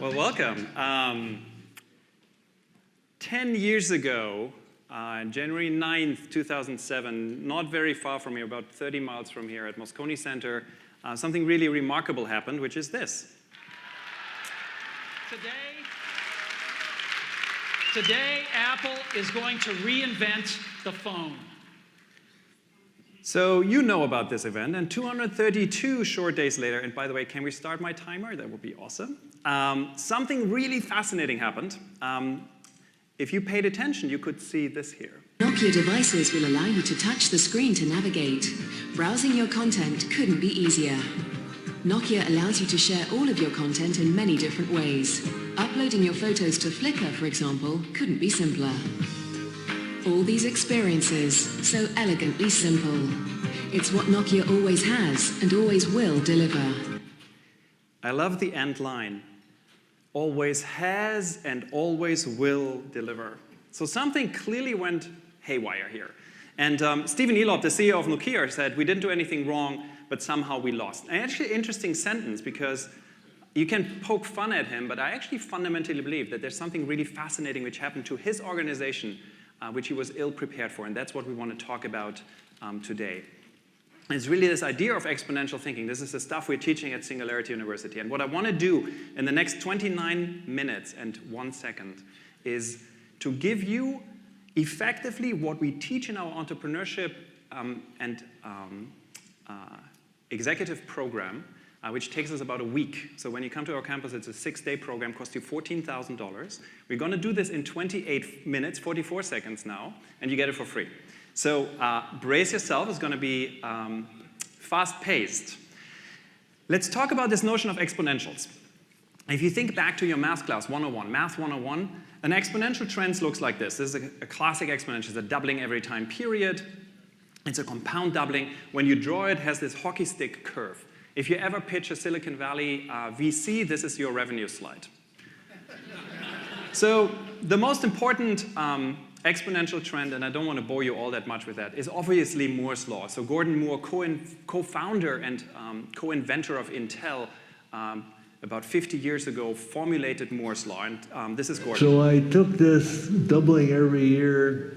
Well, welcome. 10 years ago, January 9th, 2007, not very far from here, about 30 miles from here at Moscone Center, something really remarkable happened, which is this. Today, Apple is going to reinvent the phone. So you know about this event, and 232 short days later, and by the way, can we start my timer? That would be awesome. Something really fascinating happened. If you paid attention, you could see this here. Nokia devices will allow you to touch the screen to navigate. Browsing your content couldn't be easier. Nokia allows you to share all of your content in many different ways. Uploading your photos to Flickr, for example, couldn't be simpler. All these experiences, so elegantly simple. It's what Nokia always has and always will deliver. I love the end line. Always has and always will deliver. So something clearly went haywire here. And Stephen Elop, the CEO of Nokia, said, we didn't do anything wrong, but somehow we lost. And actually, interesting sentence, because you can poke fun at him, but I actually fundamentally believe that there's something really fascinating which happened to his organization, which he was ill-prepared for, and that's what we want to talk about today. And it's really this idea of exponential thinking. This is the stuff we're teaching at Singularity University. And what I want to do in the next 29 minutes and 1 second is to give you effectively what we teach in our entrepreneurship and executive program, which takes us about a week. So when you come to our campus, it's a 6-day program, costs you $14,000. We're going to do this in 28 minutes, 44 seconds now, and you get it for free. So brace yourself. It's going to be fast-paced. Let's talk about this notion of exponentials. If you think back to your math class 101, Math 101, an exponential trend looks like this. This is a classic exponential. It's a doubling every time period. It's a compound doubling. When you draw it, it has this hockey stick curve. If you ever pitch a Silicon Valley VC, this is your revenue slide. So the most important exponential trend, and I don't want to bore you all that much with that, is obviously Moore's Law. So Gordon Moore, co-founder and co-inventor of Intel, about 50 years ago, formulated Moore's Law, and this is Gordon. So I took this doubling every year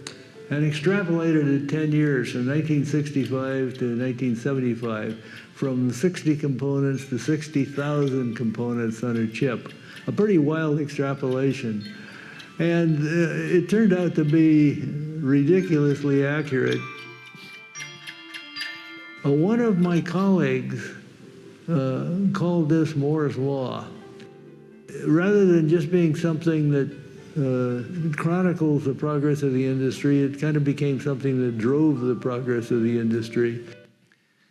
and extrapolated it 10 years, from 1965 to 1975, from 60 components to 60,000 components on a chip. A pretty wild extrapolation. And it turned out to be ridiculously accurate. One of my colleagues called this Moore's Law. Rather than just being something that chronicles the progress of the industry, it kind of became something that drove the progress of the industry.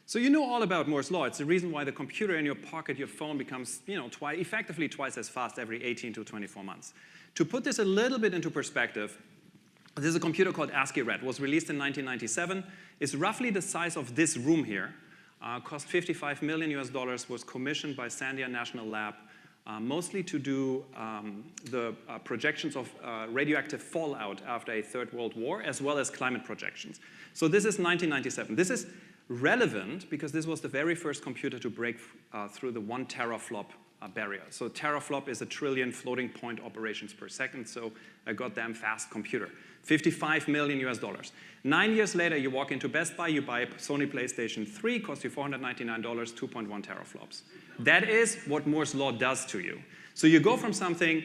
So you know all about Moore's Law. It's the reason why the computer in your pocket, your phone, becomes effectively twice as fast every 18 to 24 months. To put this a little bit into perspective, this is a computer called ASCII-Red. It was released in 1997. It's roughly the size of this room here. Cost $55 million US, was commissioned by Sandia National Lab, mostly to do the projections of radioactive fallout after a Third World War, as well as climate projections. So this is 1997. This is relevant because this was the very first computer to break through the 1 teraflop barrier. So teraflop is 1 trillion floating point operations per second, so a goddamn fast computer. $55 million US. 9 years later, you walk into Best Buy, you buy a Sony PlayStation 3, costs you $499, 2.1 teraflops. That is what Moore's Law does to you. So you go from something,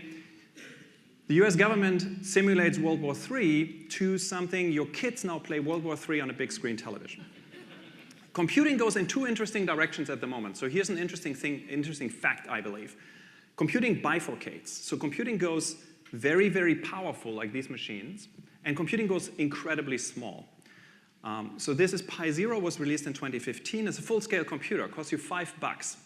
the US government simulates World War III, to something your kids now play World War III on a big screen television. Computing goes in 2 interesting directions at the moment. So here's an interesting fact, I believe. Computing bifurcates. So computing goes very, very powerful, like these machines, and computing goes incredibly small. So this is Pi Zero, was released in 2015. It's a full-scale computer. It costs you $5.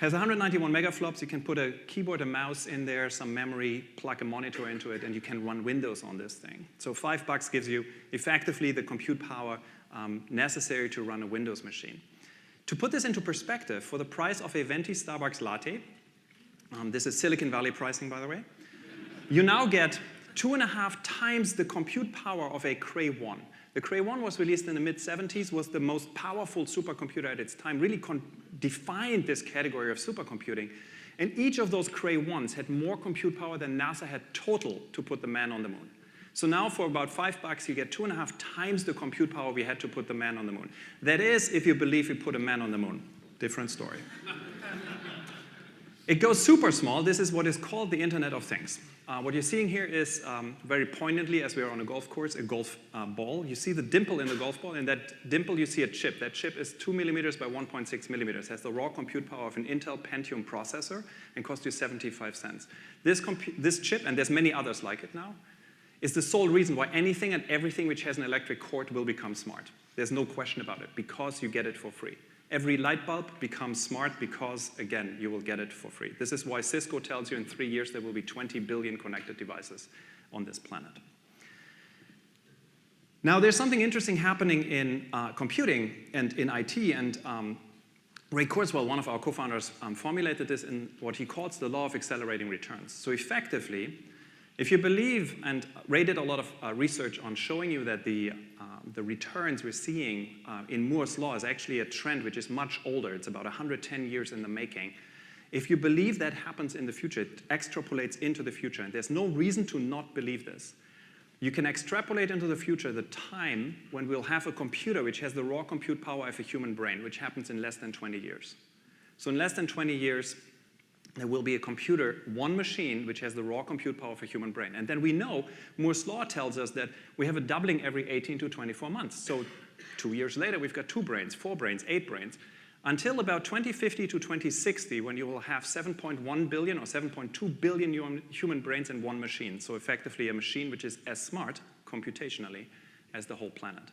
Has 191 megaflops. You can put a keyboard, a mouse in there, some memory, plug a monitor into it, and you can run Windows on this thing. So $5 gives you effectively the compute power necessary to run a Windows machine. To put this into perspective, for the price of a venti Starbucks latte, this is Silicon Valley pricing, by the way, you now get 2.5 times the compute power of a Cray 1. The Cray 1 was released in the mid-70s, was the most powerful supercomputer at its time, really defined this category of supercomputing. And each of those Cray 1s had more compute power than NASA had total to put the man on the moon. So now for about $5, you get 2.5 times the compute power we had to put the man on the moon. That is, if you believe we put a man on the moon. Different story. It goes super small. This is what is called the Internet of Things. What you're seeing here is, very poignantly, as we are on a golf course, a golf ball. You see the dimple in the golf ball. In that dimple, you see a chip. That chip is 2 millimeters by 1.6 millimeters, has the raw compute power of an Intel Pentium processor, and costs you 75 cents. This chip, and there's many others like it now, is the sole reason why anything and everything which has an electric cord will become smart. There's no question about it, because you get it for free. Every light bulb becomes smart because, again, you will get it for free. This is why Cisco tells you in 3 years there will be 20 billion connected devices on this planet. Now, there's something interesting happening in computing and in IT, and Ray Kurzweil, one of our co-founders, formulated this in what he calls the law of accelerating returns. So effectively, if you believe, and Ray did a lot of research on showing you that the returns we're seeing in Moore's law is actually a trend which is much older. It's about 110 years in the making. If you believe that happens in the future, it extrapolates into the future, and there's no reason to not believe this. You can extrapolate into the future the time when we'll have a computer which has the raw compute power of a human brain, which happens in less than 20 years. So in less than 20 years, there will be a computer, one machine, which has the raw compute power of a human brain. And then we know, Moore's law tells us that we have a doubling every 18 to 24 months. So 2 years later, we've got 2 brains, 4 brains, 8 brains, until about 2050 to 2060, when you will have 7.1 billion or 7.2 billion human brains in one machine. So effectively a machine which is as smart, computationally, as the whole planet.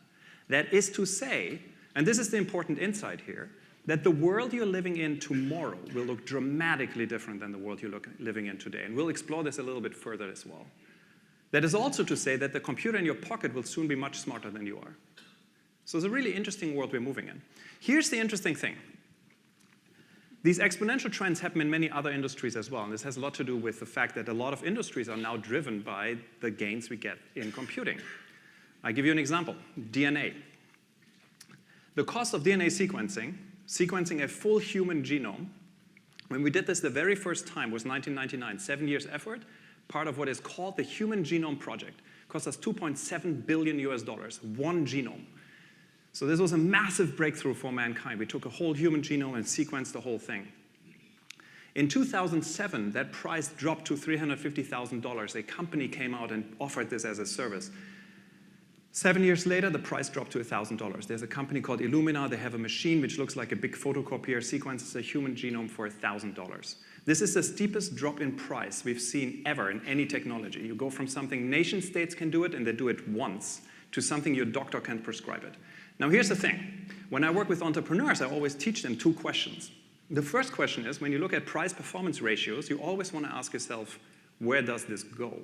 That is to say, and this is the important insight here, that the world you're living in tomorrow will look dramatically different than the world you're living in today. And we'll explore this a little bit further as well. That is also to say that the computer in your pocket will soon be much smarter than you are. So it's a really interesting world we're moving in. Here's the interesting thing. These exponential trends happen in many other industries as well. And this has a lot to do with the fact that a lot of industries are now driven by the gains we get in computing. I'll give you an example, DNA. The cost of DNA sequencing a full human genome, when we did this the very first time was 1999, 7 years effort, part of what is called the Human Genome Project. Cost us $2.7 billion, one genome. So this was a massive breakthrough for mankind. We took a whole human genome and sequenced the whole thing. In 2007, that price dropped to $350,000. A company came out and offered this as a service. 7 years later, the price dropped to $1,000. There's a company called Illumina. They have a machine which looks like a big photocopier, sequences a human genome for $1,000. This is the steepest drop in price we've seen ever in any technology. You go from something nation states can do it, and they do it once, to something your doctor can prescribe it. Now here's the thing. When I work with entrepreneurs, I always teach them 2 questions. The first question is, when you look at price-performance ratios, you always want to ask yourself, where does this go?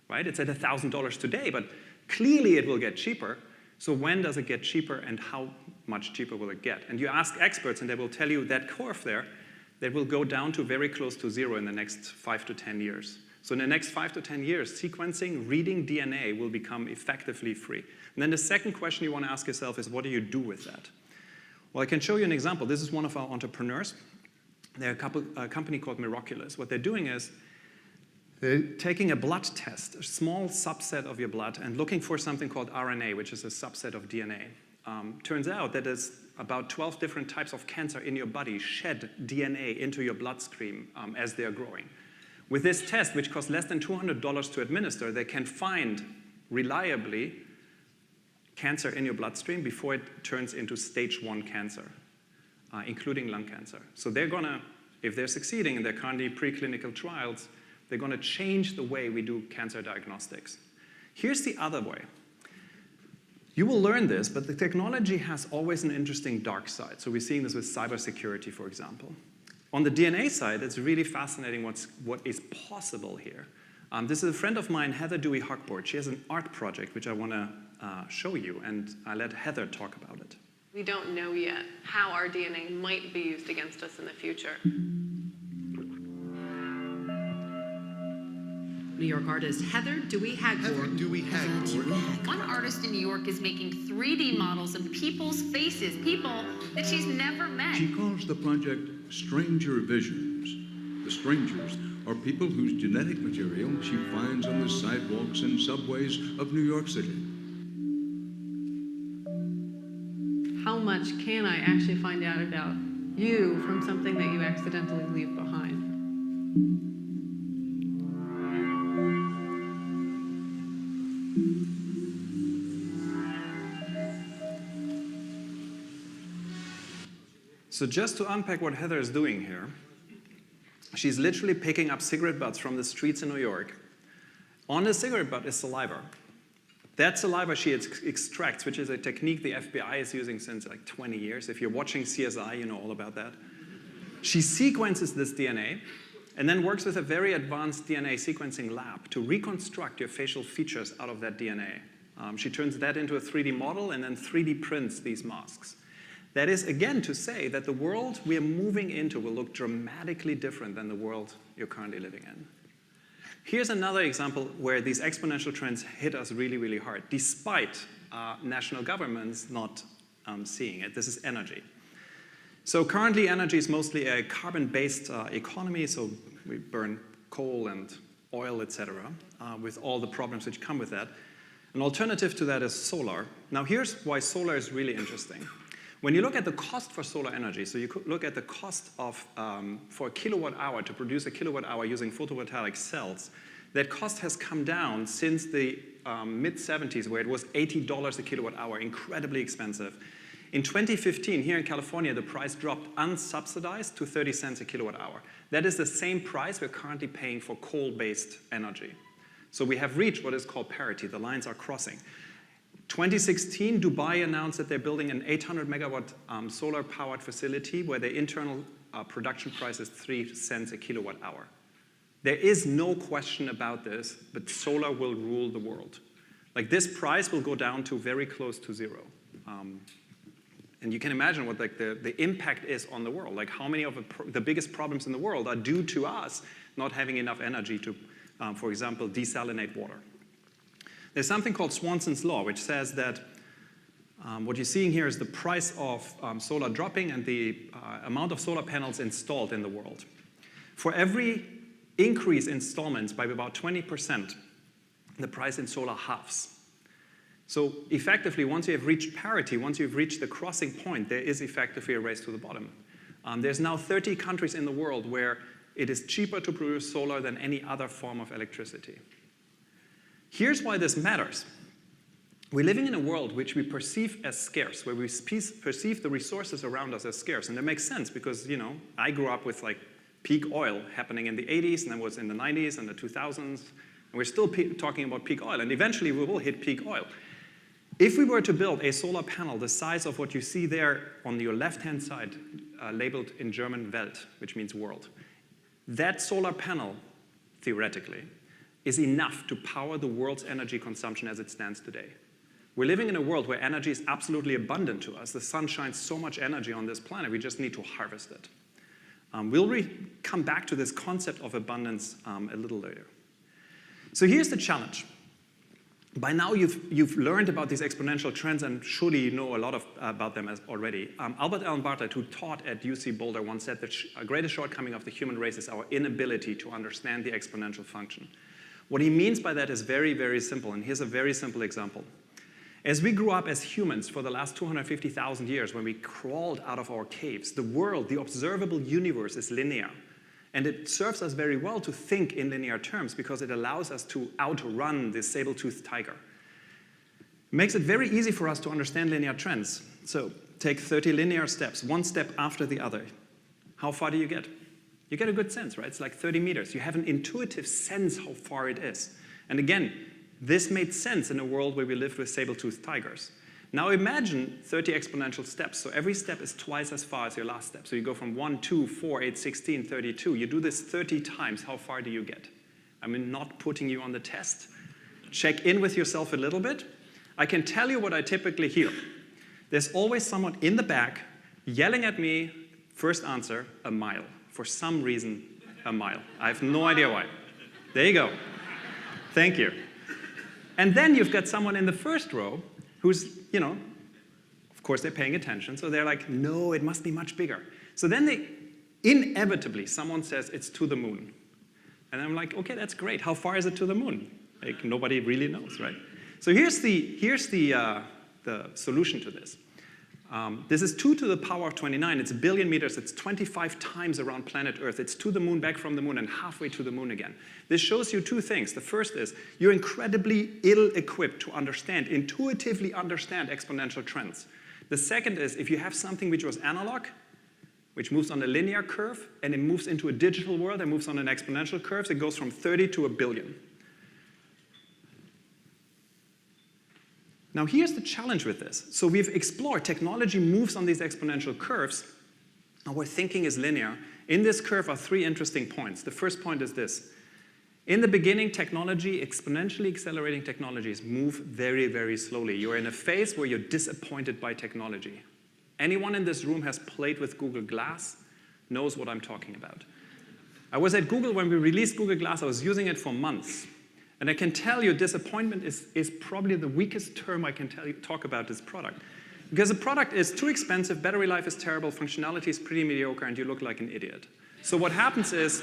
Right? It's at $1,000 today, but clearly it will get cheaper. So when does it get cheaper, and how much cheaper will it get? And you ask experts, and they will tell you that curve there, that will go down to very close to 0 in the next 5 to 10 years. So in the next 5 to 10 years, sequencing, reading DNA will become effectively free. And then the second question you want to ask yourself is, what do you do with that? Well, I can show you an example. This is one of our entrepreneurs. They're a company called Miraculous. What they're doing is they're taking a blood test, a small subset of your blood, and looking for something called RNA, which is a subset of DNA. Turns out that there's about 12 different types of cancer in your body shed DNA into your bloodstream as they're growing. With this test, which costs less than $200 to administer, they can find reliably cancer in your bloodstream before it turns into stage 1 cancer, including lung cancer. So they're gonna, if they're succeeding in their currently preclinical trials, they're gonna change the way we do cancer diagnostics. Here's the other way. You will learn this, but the technology has always an interesting dark side. So we're seeing this with cybersecurity, for example. On the DNA side, it's really fascinating what is possible here. This is a friend of mine, Heather Dewey-Hockboard. She has an art project, which I want to show you, and I let Heather talk about it. We don't know yet how our DNA might be used against us in the future. New York artist Heather Dewey-Hockboard. One artist in New York is making 3D models of people's faces, people that she's never met. She calls the project Stranger Visions. The strangers are people whose genetic material she finds on the sidewalks and subways of New York City. How much can I actually find out about you from something that you accidentally leave behind? So just to unpack what Heather is doing here, she's literally picking up cigarette butts from the streets in New York. On the cigarette butt is saliva. That saliva she extracts, which is a technique the FBI is using since like 20 years. If you're watching CSI, you know all about that. She sequences this DNA and then works with a very advanced DNA sequencing lab to reconstruct your facial features out of that DNA. She turns that into a 3D model and then 3D prints these masks. That is, again, to say that the world we are moving into will look dramatically different than the world you're currently living in. Here's another example where these exponential trends hit us really, really hard, despite national governments not seeing it. This is energy. So currently, energy is mostly a carbon-based economy, so we burn coal and oil, etc., with all the problems which come with that. An alternative to that is solar. Now, here's why solar is really interesting. When you look at the cost for solar energy, so you could look at the cost of, for a kilowatt hour to produce a kilowatt hour using photovoltaic cells, that cost has come down since the mid-70s, where it was $80 a kilowatt hour, incredibly expensive. In 2015, here in California, the price dropped unsubsidized to 30 cents a kilowatt hour. That is the same price we're currently paying for coal-based energy. So we have reached what is called parity. The lines are crossing. 2016, Dubai announced that they're building an 800 megawatt solar-powered facility where the internal production price is 3 cents a kilowatt hour. There is no question about this, but solar will rule the world. Like, this price will go down to very close to zero. And you can imagine what like the impact is on the world. Like, how many of the biggest problems in the world are due to us not having enough energy to, for example, desalinate water. There's something called Swansons Law, which says that what you're seeing here is the price of solar dropping and the amount of solar panels installed in the world. For every increase in installments by about 20%, the price in solar halves. So effectively, once you have reached parity, once you've reached the crossing point, there is effectively a race to the bottom. There's now 30 countries in the world where it is cheaper to produce solar than any other form of electricity. Here's why this matters. We're living in a world which we perceive as scarce, where we perceive the resources around us as scarce. And that makes sense because, you know, I grew up with like peak oil happening in the 80s, and then was in the 90s and the 2000s. And we're still talking about peak oil, and eventually we will hit peak oil. If we were to build a solar panel the size of what you see there on your left-hand side, labeled in German Welt, which means world, that solar panel, theoretically, is enough to power the world's energy consumption as it stands today. We're living in a world where energy is absolutely abundant to us. The sun shines so much energy on this planet, we just need to harvest it. We'll come back to this concept of abundance a little later. So here's the challenge. By now, you've learned about these exponential trends, and surely you know a lot about them already. Albert Allen Bartlett, who taught at UC Boulder, once said that the greatest shortcoming of the human race is our inability to understand the exponential function. What he means by that is very, very simple, and here's a very simple example. As we grew up as humans for the last 250,000 years, when we crawled out of our caves, the world, the observable universe, is linear. And it serves us very well to think in linear terms because it allows us to outrun this saber-toothed tiger. It makes it very easy for us to understand linear trends. So take 30 linear steps, one step after the other. How far do you get? You get a good sense, right? It's like 30 meters. You have an intuitive sense how far it is. And again, this made sense in a world where we lived with saber-toothed tigers. Now imagine 30 exponential steps. So every step is twice as far as your last step. So you go from 1, 2, 4, 8, 16, 32. You do this 30 times. How far do you get? I mean, not putting you on the test. Check in with yourself a little bit. I can tell you what I typically hear. There's always someone in the back yelling at me, first answer, a mile. For some reason, a mile. I have no idea why. There you go. Thank you. And then you've got someone in the first row who's, you know, of course they're paying attention, so they're like, no, it must be much bigger. So then they inevitably someone says it's to the moon. And I'm like, okay, that's great. How far is it to the moon? Like, nobody really knows, right? So here's the solution to this. This is 2 to the power of 29. It's a billion meters. It's 25 times around planet Earth. It's to the moon, back from the moon, and halfway to the moon again. This shows you two things. The first is you're incredibly ill-equipped to intuitively understand exponential trends. The second is if you have something which was analog, which moves on a linear curve, and it moves into a digital world and moves on an exponential curve, it goes from 30 to a billion. Now here's the challenge with this. So we've explored technology moves on these exponential curves. Our thinking is linear. In this curve are 3 interesting points. The first point is this. In the beginning, technology, exponentially accelerating technologies move very, very slowly. You're in a phase where you're disappointed by technology. Anyone in this room has played with Google Glass, knows what I'm talking about. I was at Google when we released Google Glass. I was using it for months. And I can tell you disappointment is probably the weakest term I can talk about this product. Because the product is too expensive, battery life is terrible, functionality is pretty mediocre, and you look like an idiot. So what happens is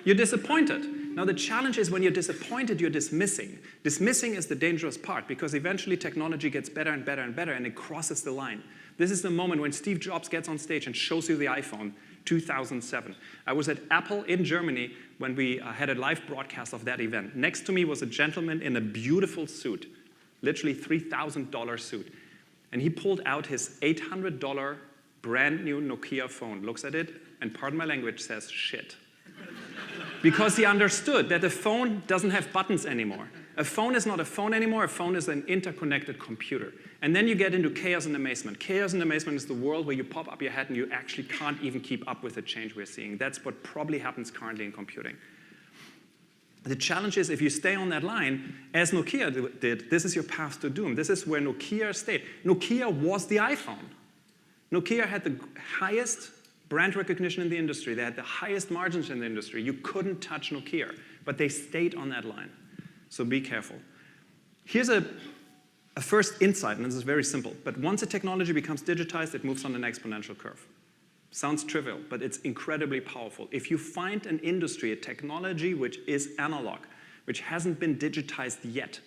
you're disappointed. Now the challenge is when you're disappointed, you're dismissing. Dismissing is the dangerous part because eventually technology gets better and better and better and it crosses the line. This is the moment when Steve Jobs gets on stage and shows you the iPhone, 2007. I was at Apple in Germany when we had a live broadcast of that event. Next to me was a gentleman in a beautiful suit, literally $3,000 suit. And he pulled out his $800 brand new Nokia phone, looks at it, and pardon my language, says shit. Because he understood that the phone doesn't have buttons anymore. A phone is not a phone anymore, a phone is an interconnected computer. And then you get into chaos and amazement. Chaos and amazement is the world where you pop up your head and you actually can't even keep up with the change we're seeing. That's what probably happens currently in computing. The challenge is if you stay on that line, as Nokia did, this is your path to doom. This is where Nokia stayed. Nokia was the iPhone. Nokia had the highest brand recognition in the industry. They had the highest margins in the industry. You couldn't touch Nokia, but they stayed on that line. So be careful. Here's a first insight, and this is very simple. But once a technology becomes digitized, it moves on an exponential curve. Sounds trivial, but it's incredibly powerful. If you find an industry, a technology which is analog, which hasn't been digitized yet,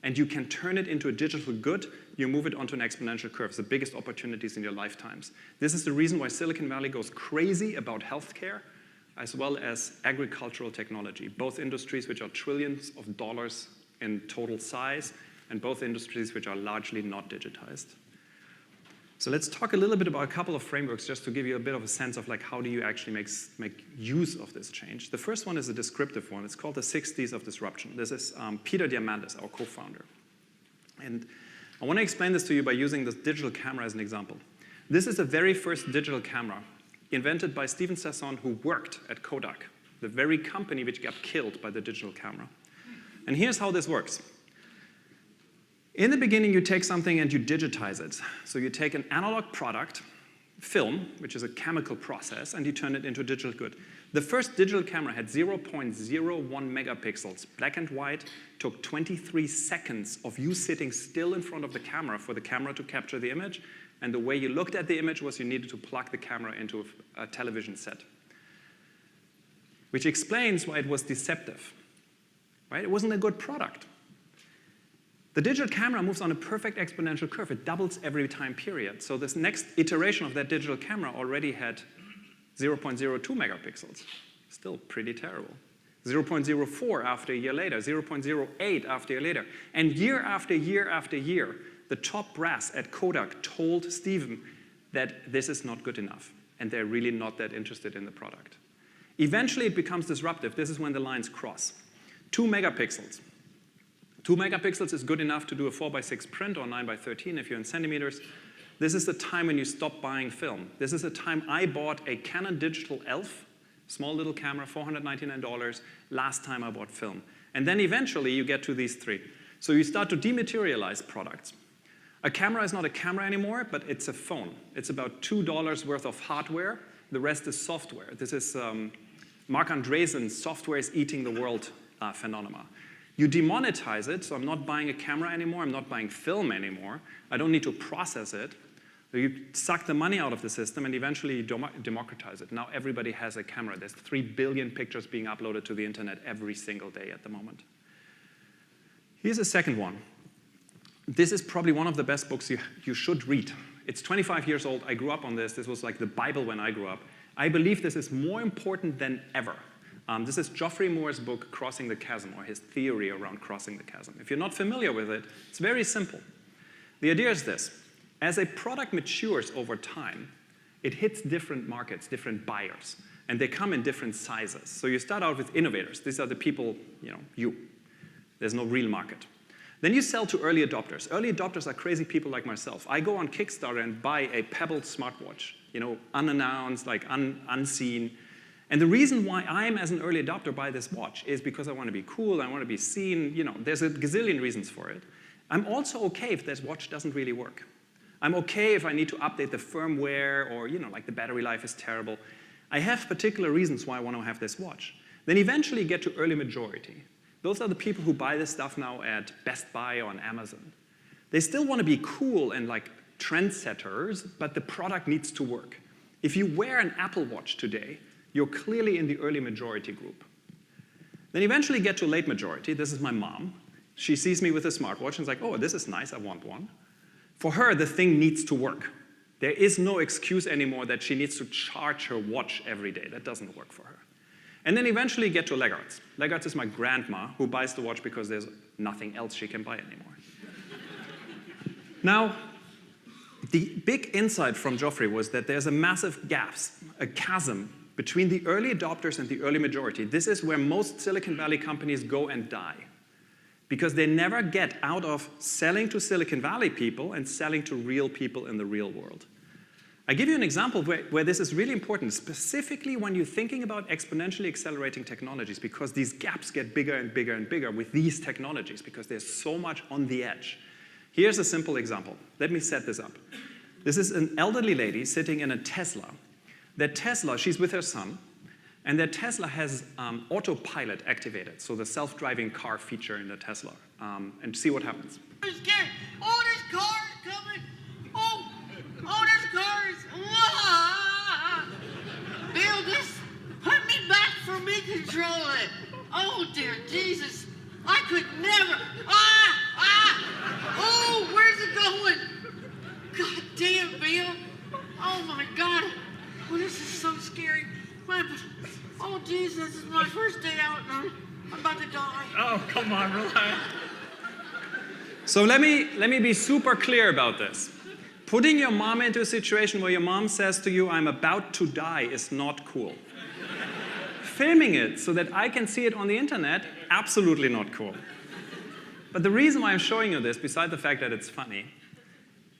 and you can turn it into a digital good, you move it onto an exponential curve. It's the biggest opportunities in your lifetimes. This is the reason why Silicon Valley goes crazy about healthcare, as well as agricultural technology, both industries which are trillions of dollars in total size, and both industries which are largely not digitized. So let's talk a little bit about a couple of frameworks just to give you a bit of a sense of like how do you actually make use of this change. The first one is a descriptive one. It's called the 6 Ds of disruption. This is Peter Diamandis, our co-founder. And I want to explain this to you by using this digital camera as an example. This is the very first digital camera invented by Steven Sasson, who worked at Kodak, the very company which got killed by the digital camera. And here's how this works. In the beginning, you take something and you digitize it. So you take an analog product, film, which is a chemical process, and you turn it into a digital good. The first digital camera had 0.01 megapixels, black and white, took 23 seconds of you sitting still in front of the camera for the camera to capture the image, and the way you looked at the image was you needed to plug the camera into a television set. Which explains why it was deceptive, right? It wasn't a good product. The digital camera moves on a perfect exponential curve. It doubles every time period. So this next iteration of that digital camera already had 0.02 megapixels. Still pretty terrible. 0.04 after a year later, 0.08 after a year later. And year after year after year, the top brass at Kodak told Steven that this is not good enough, and they're really not that interested in the product. Eventually, it becomes disruptive. This is when the lines cross. 2 megapixels. 2 megapixels is good enough to do a 4x6 print or 9x13 if you're in centimeters. This is the time when you stop buying film. This is the time I bought a Canon Digital ELPH, small little camera, $499, last time I bought film. And then eventually you get to these 3. So you start to dematerialize products. A camera is not a camera anymore, but it's a phone. It's about $2 worth of hardware. The rest is software. This is Mark Andreessen's software is eating the world phenomena. You demonetize it, so I'm not buying a camera anymore, I'm not buying film anymore. I don't need to process it. So you suck the money out of the system and eventually you democratize it. Now everybody has a camera. There's 3 billion pictures being uploaded to the internet every single day at the moment. Here's a second one. This is probably one of the best books you should read. It's 25 years old. I grew up on this. This was like the Bible when I grew up. I believe this is more important than ever. This is Geoffrey Moore's book, Crossing the Chasm, or his theory around crossing the chasm. If you're not familiar with it, it's very simple. The idea is this. As a product matures over time, it hits different markets, different buyers, and they come in different sizes. So you start out with innovators. These are the people, you. There's no real market. Then you sell to early adopters. Early adopters are crazy people like myself. I go on Kickstarter and buy a Pebble smartwatch, unannounced, like unseen. And the reason why I'm, as an early adopter, buy this watch is because I want to be cool, I want to be seen. There's a gazillion reasons for it. I'm also okay if this watch doesn't really work. I'm okay if I need to update the firmware or, like the battery life is terrible. I have particular reasons why I want to have this watch. Then eventually get to early majority. Those are the people who buy this stuff now at Best Buy or on Amazon. They still want to be cool and like trendsetters, but the product needs to work. If you wear an Apple Watch today, you're clearly in the early majority group. Then eventually get to late majority. This is my mom. She sees me with a smartwatch and is like, oh, this is nice, I want one. For her, the thing needs to work. There is no excuse anymore that she needs to charge her watch every day. That doesn't work for her. And then eventually get to laggards. Laggards is my grandma who buys the watch because there's nothing else she can buy anymore. Now, the big insight from Geoffrey was that there's a massive gap, a chasm between the early adopters and the early majority. This is where most Silicon Valley companies go and die, because they never get out of selling to Silicon Valley people and selling to real people in the real world. I give you an example where this is really important, specifically when you're thinking about exponentially accelerating technologies, because these gaps get bigger and bigger and bigger with these technologies, because there's so much on the edge. Here's a simple example. Let me set this up. This is an elderly lady sitting in a Tesla. That Tesla, she's with her son, and that Tesla has autopilot activated, so the self-driving car feature in the Tesla. And see what happens. I'm scared. Oh, there's cars coming. Oh, there's cars. Ah! Bill, just put me back for me controlling. Oh, dear Jesus. I could never. Oh, where's it going? God damn, Bill. Oh, my God. Oh, this is so scary. Oh, Jesus, this is my first day out, and I'm about to die. Oh, come on, relax. So let me be super clear about this. Putting your mom into a situation where your mom says to you, I'm about to die, is not cool. Filming it so that I can see it on the internet, absolutely not cool. But the reason why I'm showing you this, beside the fact that it's funny,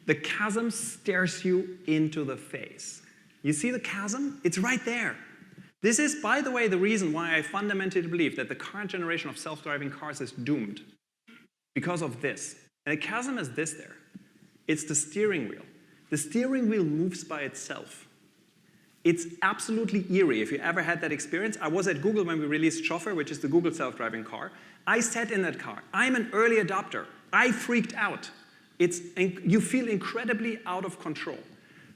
the chasm stares you into the face. You see the chasm? It's right there. This is, by the way, the reason why I fundamentally believe that the current generation of self-driving cars is doomed. Because of this. And the chasm is this there. It's the steering wheel. The steering wheel moves by itself. It's absolutely eerie. If you ever had that experience, I was at Google when we released Chauffeur, which is the Google self-driving car. I sat in that car. I'm an early adopter. I freaked out. You feel incredibly out of control.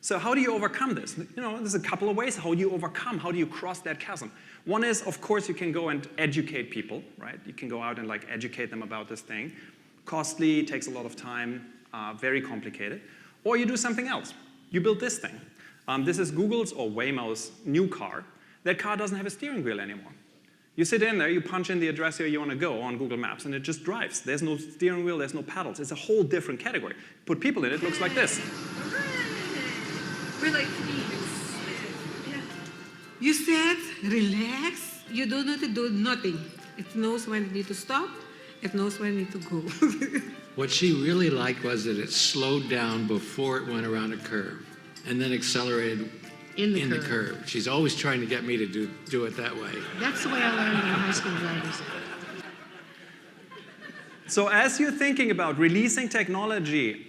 So how do you overcome this? There's a couple of ways. How do you cross that chasm? One is, of course, you can go and educate people, right? You can go out and educate them about this thing. Costly, takes a lot of time, very complicated. Or you do something else. You build this thing. This is Google's or Waymo's new car. That car doesn't have a steering wheel anymore. You sit in there, you punch in the address where you want to go on Google Maps, and it just drives. There's no steering wheel, there's no pedals. It's a whole different category. Put people in it, looks like this. We're like thieves. Yeah. You said, relax. You don't need to do nothing. It knows when you need to stop. It knows when you need to go. What she really liked was that it slowed down before it went around a curve and then accelerated in the curve. She's always trying to get me to do it that way. That's the way I learned in high school drivers. So as you're thinking about releasing technology,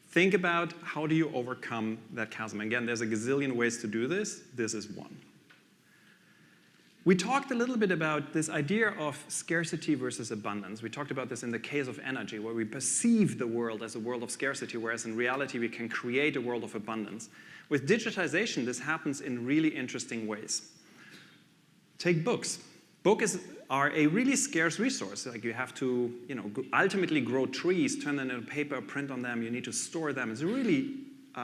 think about how do you overcome that chasm. Again, there's a gazillion ways to do this. This is one. We talked a little bit about this idea of scarcity versus abundance. We talked about this in the case of energy, where we perceive the world as a world of scarcity, whereas in reality we can create a world of abundance. With digitization, this happens in really interesting ways. Take books. Books are a really scarce resource. Like you have to, ultimately grow trees, turn them into paper, print on them. You need to store them. It's a really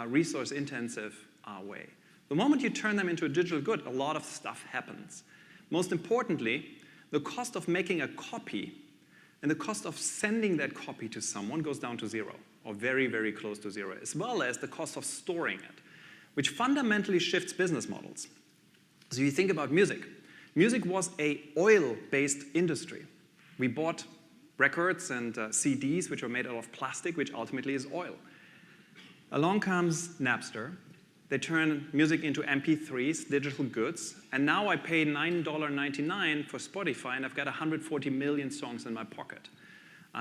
resource-intensive way. The moment you turn them into a digital good, a lot of stuff happens. Most importantly, the cost of making a copy and the cost of sending that copy to someone goes down to zero, or very, very close to zero, as well as the cost of storing it, which fundamentally shifts business models. So you think about music. Music was an oil-based industry. We bought records and CDs, which were made out of plastic, which ultimately is oil. Along comes Napster. They turn music into MP3s, digital goods, and now I pay $9.99 for Spotify, and I've got 140 million songs in my pocket.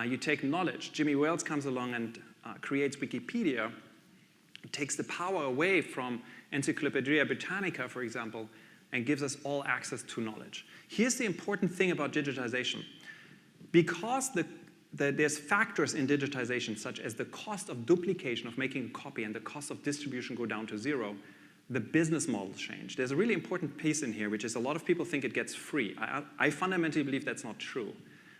You take knowledge. Jimmy Wales comes along and creates Wikipedia. It takes the power away from Encyclopedia Britannica, for example, and gives us all access to knowledge. Here's the important thing about digitization. Because there's factors in digitization, such as the cost of duplication of making a copy and the cost of distribution go down to zero, the business models change. There's a really important piece in here, which is a lot of people think it gets free. I fundamentally believe that's not true.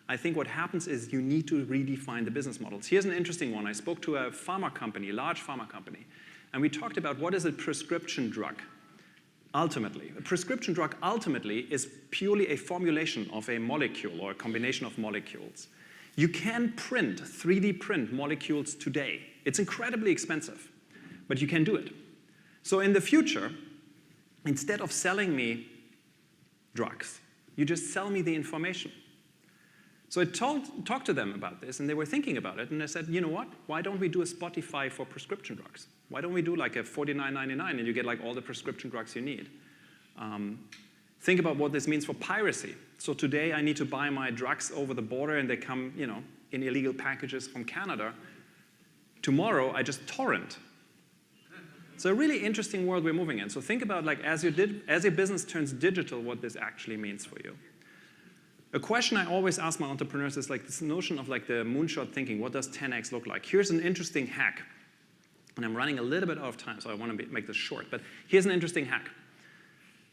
I think what happens is you need to redefine the business models. Here's an interesting one. I spoke to a pharma company, a large pharma company, and we talked about what is a prescription drug. Ultimately, a prescription drug ultimately is purely a formulation of a molecule or a combination of molecules. You can 3D print molecules today. It's incredibly expensive, but you can do it. So in the future, instead of selling me drugs, you just sell me the information. So I talked to them about this, and they were thinking about it, and I said, you know what? Why don't we do a Spotify for prescription drugs? Why don't we do like a $49.99 and you get like all the prescription drugs you need? Think about what this means for piracy. So today I need to buy my drugs over the border and they come, in illegal packages from Canada. Tomorrow I just torrent. It's a really interesting world we're moving in. So think about like as your business turns digital, what this actually means for you. A question I always ask my entrepreneurs is like this notion of like the moonshot thinking. What does 10x look like? Here's an interesting hack. And I'm running a little bit out of time, so I want to make this short. But here's an interesting hack.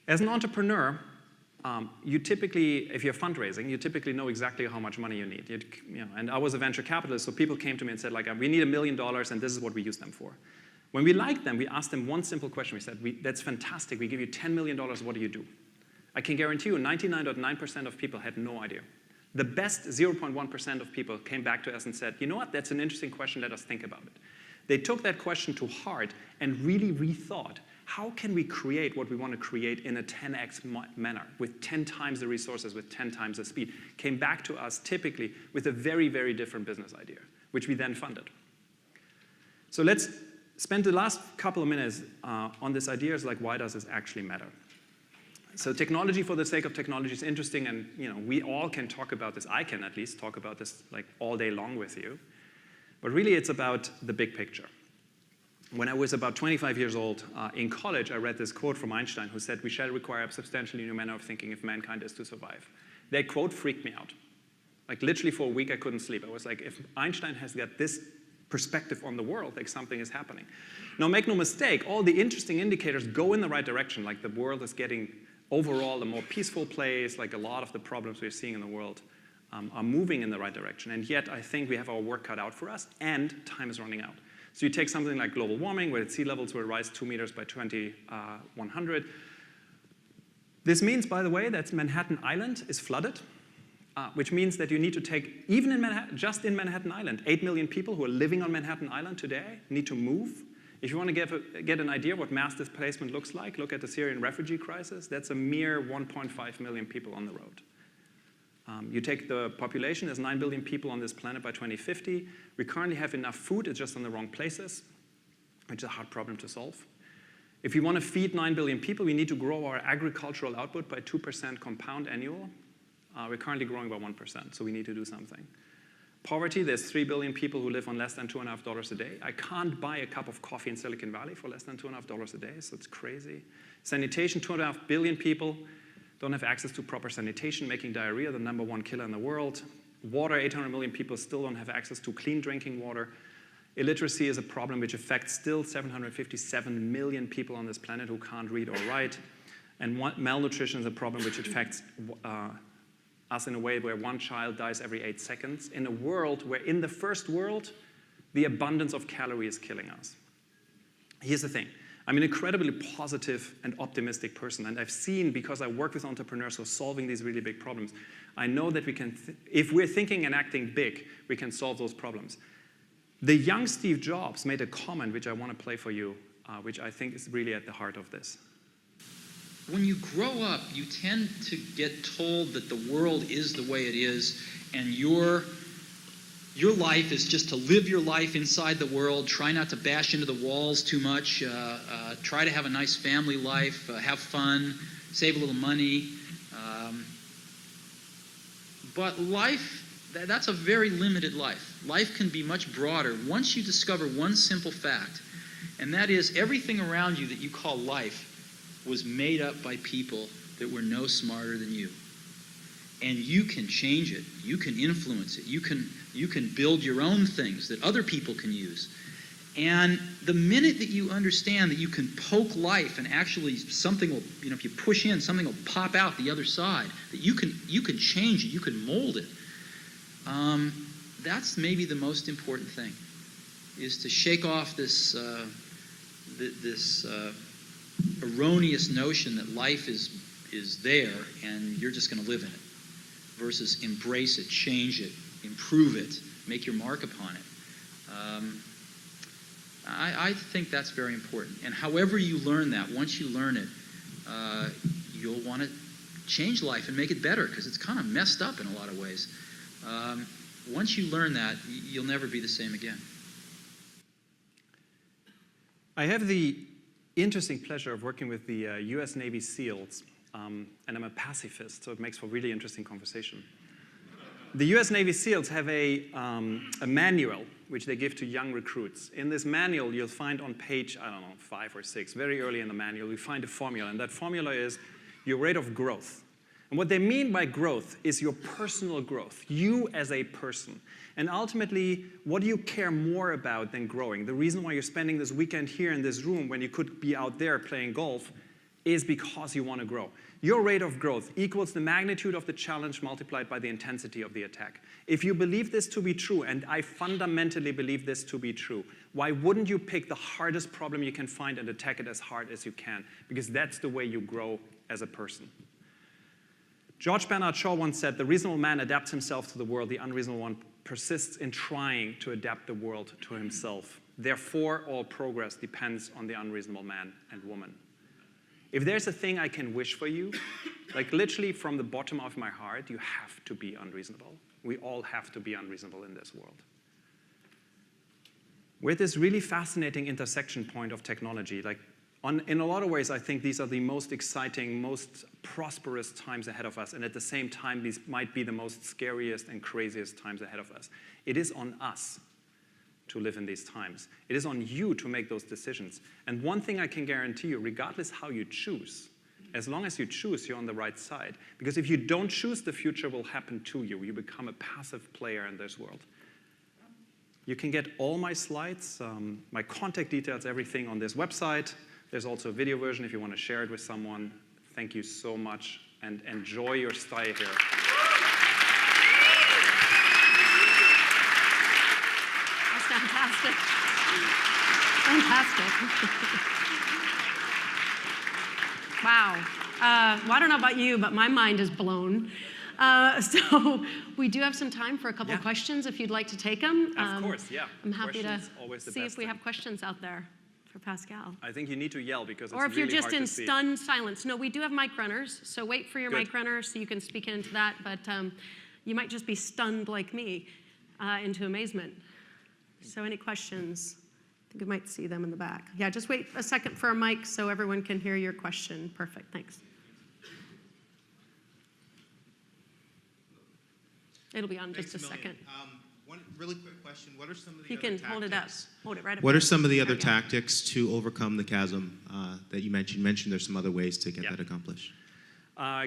As an entrepreneur, you typically, if you're fundraising, you typically know exactly how much money you need. And I was a venture capitalist, so people came to me and said, like, we need $1 million, and this is what we use them for. When we liked them, we asked them one simple question. We said, that's fantastic. We give you $10 million. What do you do? I can guarantee you 99.9% of people had no idea. The best 0.1% of people came back to us and said, you know what, that's an interesting question. Let us think about it. They took that question to heart and really rethought, how can we create what we want to create in a 10x manner, with 10 times the resources, with 10 times the speed? Came back to us typically with a very, very different business idea, which we then funded. So let's spend the last couple of minutes on this idea is like, why does this actually matter? So technology for the sake of technology is interesting, and we all can talk about this. I can at least talk about this like all day long with you. But really, it's about the big picture. When I was about 25 years old in college, I read this quote from Einstein who said, "We shall require a substantially new manner of thinking if mankind is to survive." That quote freaked me out. Like literally for a week, I couldn't sleep. I was like, if Einstein has got this perspective on the world, like something is happening. Now, make no mistake, all the interesting indicators go in the right direction. Like the world is getting overall a more peaceful place. Like a lot of the problems we're seeing in the world are moving in the right direction. And yet, I think we have our work cut out for us, and time is running out. So you take something like global warming, where sea levels will rise 2 meters by 2100. This means, by the way, that Manhattan Island is flooded, which means that you need to take, even in Manhattan, just in Manhattan Island, 8 million people who are living on Manhattan Island today need to move. If you want to get an idea what mass displacement looks like, look at the Syrian refugee crisis. That's a mere 1.5 million people on the road. You take the population, there's 9 billion people on this planet by 2050. We currently have enough food, it's just in the wrong places, which is a hard problem to solve. If we want to feed 9 billion people, we need to grow our agricultural output by 2% compound annual. We're currently growing by 1%, so we need to do something. Poverty, there's 3 billion people who live on less than $2.50 a day. I can't buy a cup of coffee in Silicon Valley for less than $2.50 a day, so it's crazy. Sanitation, 2.5 billion people. don't have access to proper sanitation, making diarrhea the #1 killer in the world. Water, 800 million people still don't have access to clean drinking water. Illiteracy is a problem which affects still 757 million people on this planet who can't read or write. And malnutrition is a problem which affects us in a way where one child dies every 8 seconds, in a world where in the first world, the abundance of calories is killing us. Here's the thing. I'm an incredibly positive and optimistic person, and I've seen, because I work with entrepreneurs who are solving these really big problems, I know that we can, if we're thinking and acting big, we can solve those problems. The young Steve Jobs made a comment which I want to play for you, which I think is really at the heart of this. When you grow up, you tend to get told that the world is the way it is, and your life is just to live your life inside the world, try not to bash into the walls too much, try to have a nice family life, have fun, save a little money. But life, that's a very limited life. Life can be much broader once you discover one simple fact, and that is everything around you that you call life was made up by people that were no smarter than you. And you can change it. You can influence it. You can build your own things that other people can use. And the minute that you understand that you can poke life and actually something will, if you push in, something will pop out the other side, that you can change it, you can mold it. That's maybe the most important thing, is to shake off this erroneous notion that life is there and you're just going to live in it, versus embrace it, change it, improve it, make your mark upon it. I think that's very important. And however you learn that, once you learn it, you'll want to change life and make it better, because it's kind of messed up in a lot of ways. Once you learn that, you'll never be the same again. I have the interesting pleasure of working with the US Navy SEALs, and I'm a pacifist, so it makes for really interesting conversation. The US Navy SEALs have a manual which they give to young recruits. In this manual, you'll find on page, 5 or 6, very early in the manual, you find a formula, and that formula is your rate of growth. And what they mean by growth is your personal growth, you as a person. And ultimately, what do you care more about than growing? The reason why you're spending this weekend here in this room when you could be out there playing golf is because you want to grow. Your rate of growth equals the magnitude of the challenge multiplied by the intensity of the attack. If you believe this to be true, and I fundamentally believe this to be true, why wouldn't you pick the hardest problem you can find and attack it as hard as you can? Because that's the way you grow as a person. George Bernard Shaw once said, "The reasonable man adapts himself to the world, the unreasonable one persists in trying to adapt the world to himself. Therefore, all progress depends on the unreasonable man and woman." If there's a thing I can wish for you, like literally from the bottom of my heart, you have to be unreasonable. We all have to be unreasonable in this world. We're at this really fascinating intersection point of technology. In a lot of ways, I think these are the most exciting, most prosperous times ahead of us, and at the same time, these might be the most scariest and craziest times ahead of us. It is on us to live in these times. It is on you to make those decisions. And one thing I can guarantee you, regardless how you choose, as long as you choose, you're on the right side. Because if you don't choose, the future will happen to you. You become a passive player in this world. You can get all my slides, my contact details, everything on this website. There's also a video version if you want to share it with someone. Thank you so much, and enjoy your stay here. Fantastic. Fantastic. Wow. Well, I don't know about you, but my mind is blown. So we do have some time for a couple of questions if you'd like to take them. Of course, yeah. I'm happy to see if we thing. have questions out there for Pascal. I think you need to yell because it's Or if really you're just hard in to see. stunned silence. No, we do have mic runners, so wait for your Good. mic runner so you can speak into that. But you might just be stunned like me into amazement. So any questions? I think we might see them in the back. Yeah, just wait a second for a mic so everyone can hear your question. Perfect, thanks. It'll be on just a second. One really quick question. What are some of the You other can tactics? hold it up. Hold it right up. What there. are some of the other There we go. tactics to overcome the chasm that you mentioned? You mentioned there's some other ways to get that accomplished.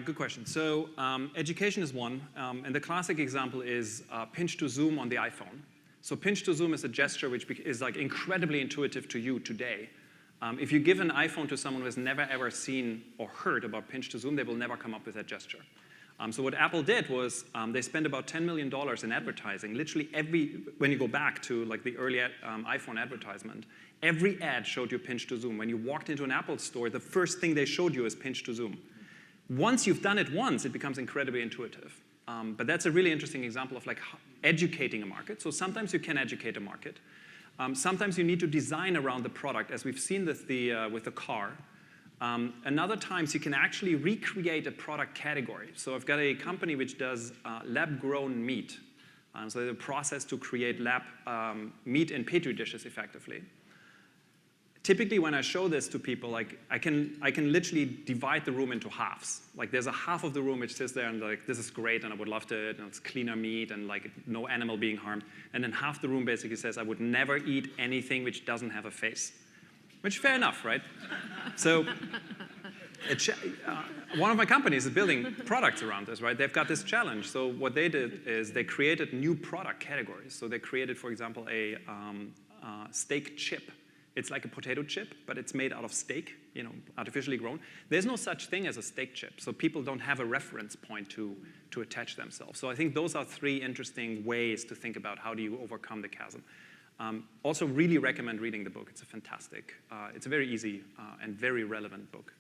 Good question. So education is one, and the classic example is pinch to zoom on the iPhone. So pinch to zoom is a gesture which is like incredibly intuitive to you today. If you give an iPhone to someone who has never ever seen or heard about pinch to zoom, they will never come up with that gesture. So what Apple did was they spent about $10 million in advertising. Literally when you go back to like the early iPhone advertisement, every ad showed you pinch to zoom. When you walked into an Apple store, the first thing they showed you is pinch to zoom. Once you've done it once, it becomes incredibly intuitive. But that's a really interesting example of like educating a market. So sometimes you can educate a market. Sometimes you need to design around the product, as we've seen with the car. And other times you can actually recreate a product category. So I've got a company which does lab-grown meat. So the process to create lab meat in petri dishes effectively. Typically, when I show this to people, like I can literally divide the room into halves. Like there's a half of the room which sits there and like this is great and I would love to, and it's cleaner meat and like no animal being harmed. And then half the room basically says I would never eat anything which doesn't have a face. Which fair enough, right? So one of my companies is building products around this, right? They've got this challenge. So what they did is they created new product categories. So they created, for example, a steak chip. It's like a potato chip, but it's made out of steak, artificially grown. There's no such thing as a steak chip, so people don't have a reference point to attach themselves. So I think those are three interesting ways to think about how do you overcome the chasm. Also really recommend reading the book. It's a fantastic, it's a very easy and very relevant book.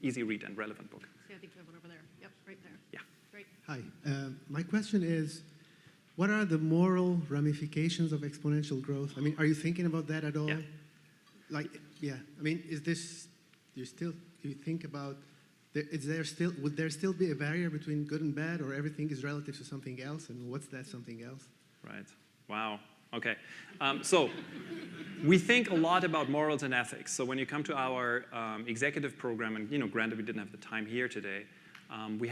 Easy read and relevant book. See, I think we have one over there. Yep, right there. Yeah. Great. Hi. My question is, what are the moral ramifications of exponential growth? I mean, are you thinking about that at all? Yeah. I mean, is this, do you think about, would there still be a barrier between good and bad, or everything is relative to something else, and what's that something else? Right. Wow. Okay. So we think a lot about morals and ethics. So when you come to our executive program, and granted we didn't have the time here today, we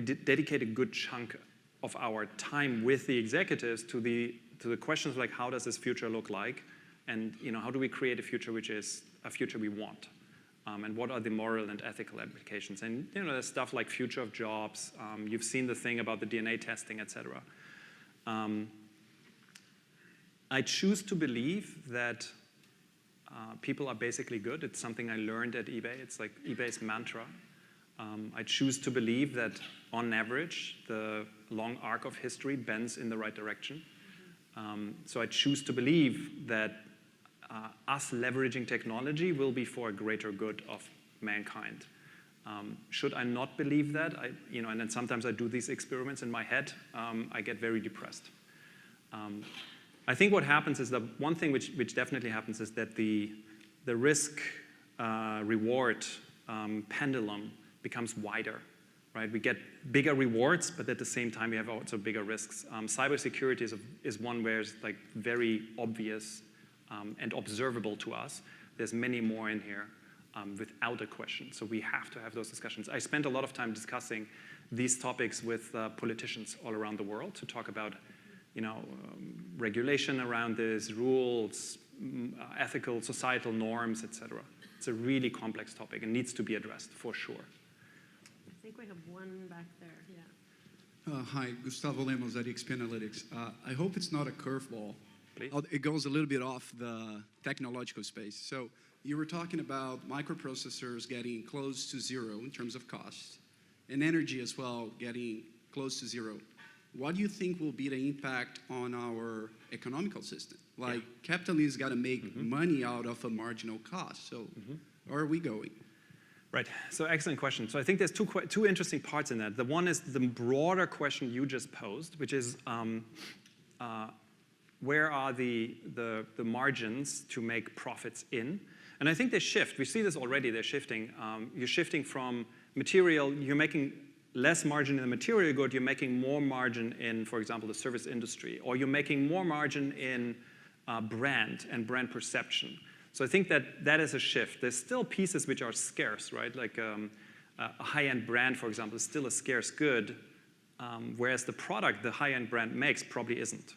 dedicate a good chunk of our time with the executives to the questions like how does this future look like, and how do we create a future which is a future we want, and what are the moral and ethical implications? And there's stuff like future of jobs. You've seen the thing about the DNA testing, etc. I choose to believe that people are basically good. It's something I learned at eBay. It's like eBay's mantra. I choose to believe that, on average, the long arc of history bends in the right direction. So I choose to believe that us leveraging technology will be for a greater good of mankind. Should I not believe that, and then sometimes I do these experiments in my head, I get very depressed. I think what happens is that one thing which definitely happens is that the risk-reward pendulum becomes wider, right? We get bigger rewards, but at the same time we have also bigger risks. Cybersecurity is one where it's like very obvious and observable to us. There's many more in here without a question. So we have to have those discussions. I spent a lot of time discussing these topics with politicians all around the world to talk about regulation around this, rules, ethical, societal norms, etc. It's a really complex topic and needs to be addressed for sure. I think we have one back there, yeah. Hi, Gustavo Lemos at XP Analytics. I hope it's not a curveball. Please. It goes a little bit off the technological space. So you were talking about microprocessors getting close to zero in terms of cost, and energy as well getting close to zero. What do you think will be the impact on our economical system? Like, capitalism's got to make money out of a marginal cost. So where are we going? Right. So excellent question. So I think there's two interesting parts in that. The one is the broader question you just posed, which is where are the margins to make profits in? And I think they shift. We see this already. They're shifting. You're shifting from material. You're making less margin in the material good, you're making more margin in, for example, the service industry, or you're making more margin in brand and brand perception. So I think that is a shift. There's still pieces which are scarce, right? Like a high-end brand, for example, is still a scarce good, whereas the product the high-end brand makes probably isn't.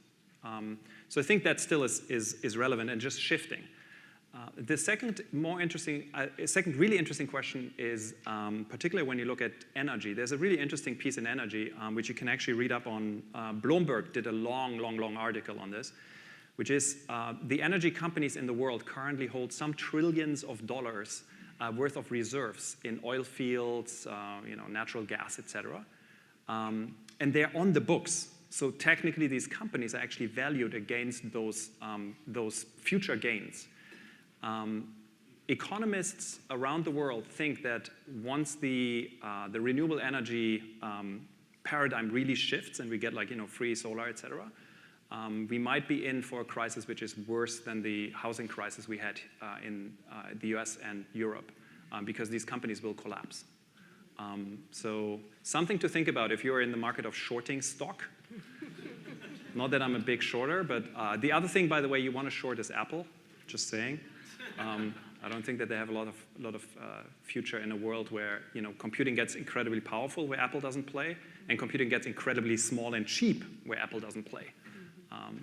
So I think that still is relevant and just shifting. The second really interesting question is particularly when you look at energy. There's a really interesting piece in energy which you can actually read up on. Bloomberg did a long article on this, which is the energy companies in the world currently hold some trillions of dollars worth of reserves in oil fields, natural gas, etc. And they're on the books. So technically, these companies are actually valued against those future gains. Economists around the world think that once the renewable energy paradigm really shifts and we get free solar, etc., we might be in for a crisis which is worse than the housing crisis we had in the US and Europe, because these companies will collapse. So something to think about if you're in the market of shorting stock. Not that I'm a big shorter, but the other thing, by the way, you want to short is Apple. Just saying. I don't think that they have a lot of future in a world where computing gets incredibly powerful where Apple doesn't play, and computing gets incredibly small and cheap where Apple doesn't play.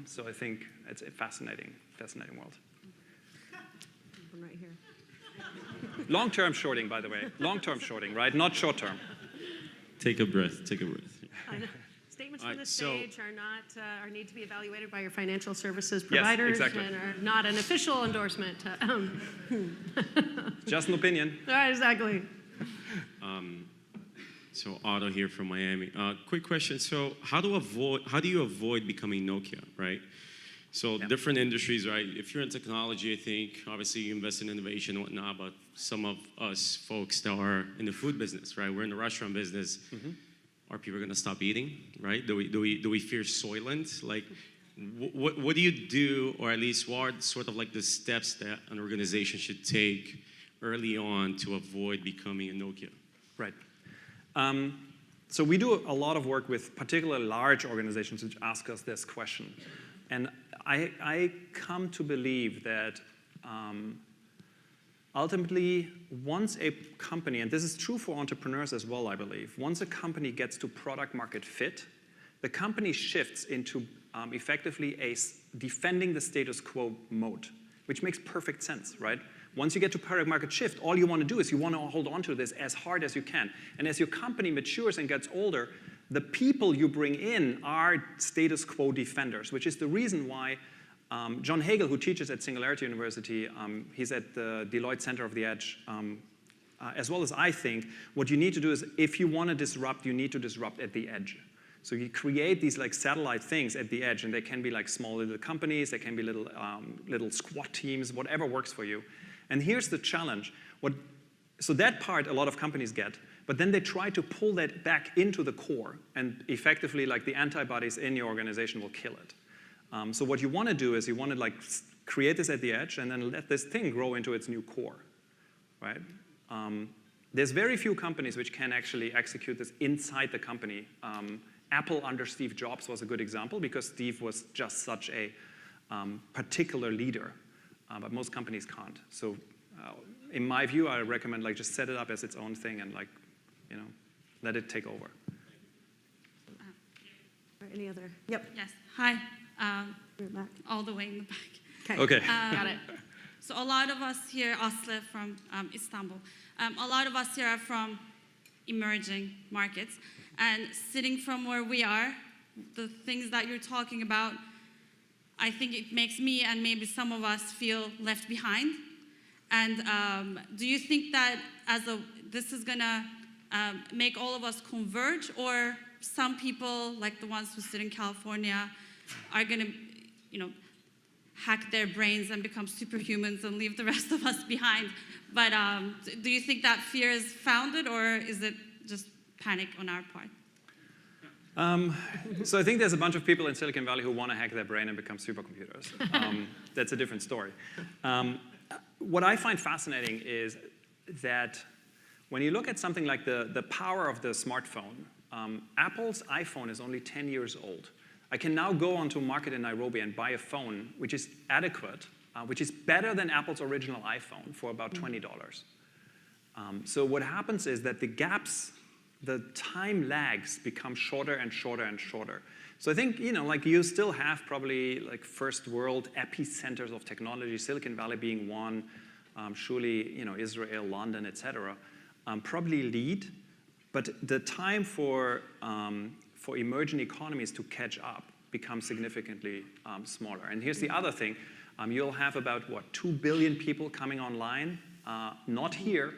So I think it's a fascinating world. One right here. Long-term shorting, by the way. Long-term shorting, right? Not short-term. Take a breath. Take a breath. I know. Statements from the so- stage are not or need to be evaluated by your financial services providers, Yes, exactly. and are not an official endorsement. Just an opinion. Exactly. So Otto here from Miami. Quick question. So how do you avoid becoming Nokia, right? So different industries, right? If you're in technology, I think obviously you invest in innovation and whatnot, but some of us folks that are in the food business, right? We're in the restaurant business. Mm-hmm. Are people going to stop eating, right? Do we fear Soylent? Like, what do you do, or at least what are sort of like the steps that an organization should take early on to avoid becoming a Nokia? Right. So we do a lot of work with particularly large organizations which ask us this question. And I come to believe that ultimately, once a company, and this is true for entrepreneurs as well, I believe, once a company gets to product market fit, the company shifts into effectively defending the status quo mode, which makes perfect sense, right? Once you get to product market shift, all you want to do is you want to hold on to this as hard as you can. And as your company matures and gets older, the people you bring in are status quo defenders, which is the reason why John Hagel, who teaches at Singularity University, he's at the Deloitte Center of the Edge, as well as I think, what you need to do is if you want to disrupt, you need to disrupt at the edge. So you create these like satellite things at the edge, and they can be like small little companies, they can be little squad teams, whatever works for you. And here's the challenge. So that part a lot of companies get, but then they try to pull that back into the core, and effectively like the antibodies in your organization will kill it. So what you want to do is you want to like create this at the edge and then let this thing grow into its new core, right? There's very few companies which can actually execute this inside the company. Apple under Steve Jobs was a good example because Steve was just such a particular leader, but most companies can't. So in my view, I recommend like just set it up as its own thing and like, let it take over. Any other? Yep. Yes. Hi. Back. All the way in the back. Okay. Got it. So a lot of us here, Aslı from Istanbul, a lot of us here are from emerging markets. And sitting from where we are, the things that you're talking about, I think it makes me and maybe some of us feel left behind. And do you think that this is going to make all of us converge, or some people, like the ones who sit in California, are going to, hack their brains and become superhumans and leave the rest of us behind? But do you think that fear is founded, or is it just panic on our part? So I think there's a bunch of people in Silicon Valley who want to hack their brain and become supercomputers. That's a different story. What I find fascinating is that when you look at something like the power of the smartphone, Apple's iPhone is only 10 years old. I can now go onto a market in Nairobi and buy a phone which is adequate, which is better than Apple's original iPhone for about $20. So what happens is that the gaps the time lags become shorter and shorter and shorter. So I think, like you still have probably like first world epicenters of technology, Silicon Valley being one, surely, Israel, London, etc., probably lead, but the time for emerging economies to catch up becomes significantly smaller. And here's the other thing. You'll have about, 2 billion people coming online, not here,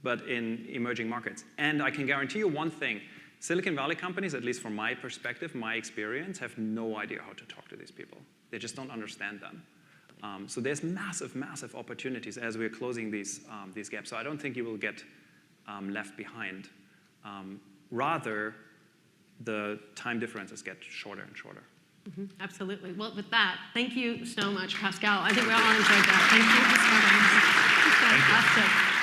but in emerging markets. And I can guarantee you one thing. Silicon Valley companies, at least from my perspective, my experience, have no idea how to talk to these people. They just don't understand them. So there's massive, massive opportunities as we're closing these gaps. So I don't think you will get left behind. Rather, the time differences get shorter and shorter. Absolutely. Well, with that, thank you so much, Pascal. I think we all enjoyed that. Thank you. It's fantastic.